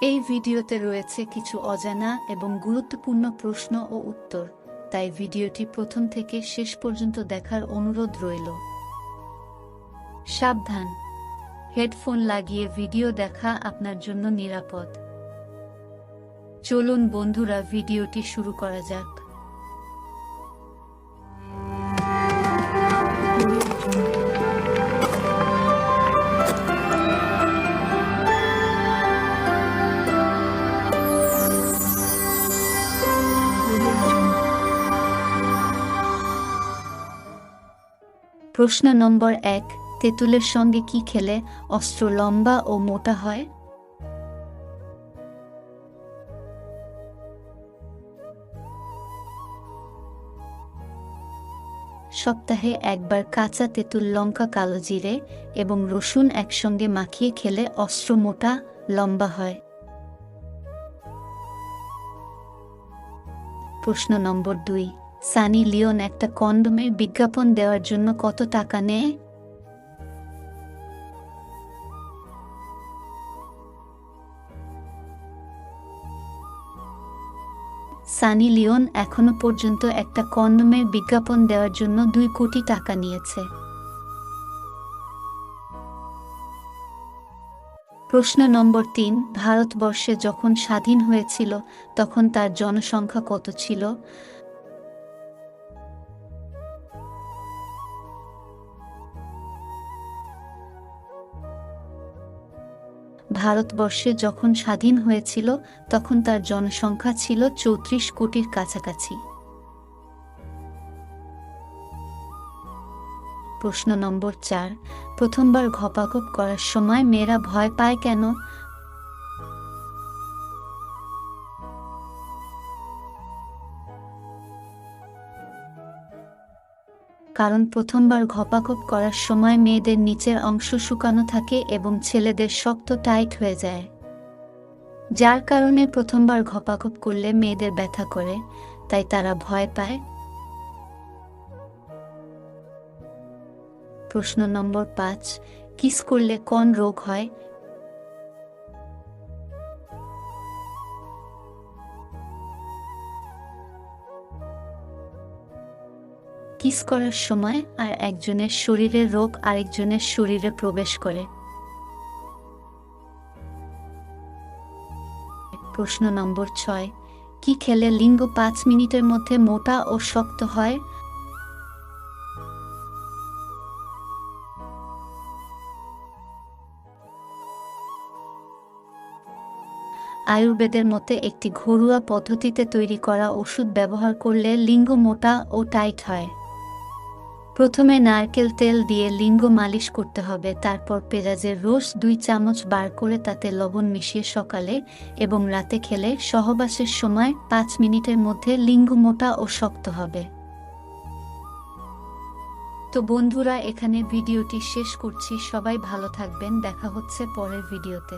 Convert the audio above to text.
এই ভিডিওতে রয়েছে কিছু অজানা এবং গুরুত্বপূর্ণ প্রশ্ন ও উত্তর, তাই ভিডিওটি প্রথম থেকে শেষ পর্যন্ত দেখার অনুরোধ রইল। সাবধান, হেডফোন লাগিয়ে ভিডিও দেখা আপনার জন্য নিরাপদ। চলুন বন্ধুরা, ভিডিওটি শুরু করা যাক। প্রশ্ন নম্বর 1, তেঁতুলের সঙ্গে কি খেলে অস্ত্র লম্বা ও মোটা হয়? সপ্তাহে একবার কাঁচা তেঁতুল, লঙ্কা, কালো জিরে এবং রসুন একসঙ্গে মাখিয়ে খেলে অস্ত্র মোটা লম্বা হয়। প্রশ্ন নম্বর 2, সানি লিওন একটা কন্ডোমের বিজ্ঞাপন দেওয়ার জন্য কত টাকা নেয়? সানি লিওন এখনো পর্যন্ত একটা কন্ডোমের বিজ্ঞাপন দেওয়ার জন্য 2 কোটি টাকা নিয়েছে। প্রশ্ন নম্বর 3, ভারতবর্ষে যখন স্বাধীন হয়েছিল তখন তার জনসংখ্যা কত ছিল? ভারতবর্ষে যখন স্বাধীন হয়েছিল তখন তার জনসংখ্যা ছিল 34 কোটির কাছাকাছি। প্রশ্ন নম্বর 4, প্রথমবার ঘপাঘপ করার সময় মেয়েরা ভয় পায় কেন? কারণ প্রথমবার ঘপাঘপ করার সময় মেয়েদের নিচের অংশ শুকানো থাকে এবং ছেলেদের শক্ত টাইট হয়ে যায়, যার কারণে প্রথমবার ঘপাঘপ করলে মেয়েদের ব্যথা করে, তাই তারা ভয় পায়। প্রশ্ন নম্বর 5, কিস করলে কোন রোগ হয়? কিস করার সময় আর একজনের শরীরের রোগ আরেকজনের শরীরে প্রবেশ করে। প্রশ্ন নম্বর 6, কি খেলে লিঙ্গ 5 মিনিটের মধ্যে মোটা ও শক্ত হয়? আয়ুর্বেদের মতে একটি ঘরোয়া পদ্ধতিতে তৈরি করা ওষুধ ব্যবহার করলে লিঙ্গ মোটা ও টাইট হয়। প্রথমে নারকেল তেল দিয়ে লিঙ্গ মালিশ করতে হবে, তারপর পেঁয়াজের রস 2 চামচ বার করে তাতে লবণ মিশিয়ে সকালে এবং রাতে খেলে সহবাসের সময় 5 মিনিটের মধ্যে লিঙ্গ মোটা ও শক্ত হবে। তো বন্ধুরা, এখানে ভিডিওটি শেষ করছি। সবাই ভালো থাকবেন, দেখা হচ্ছে পরের ভিডিওতে।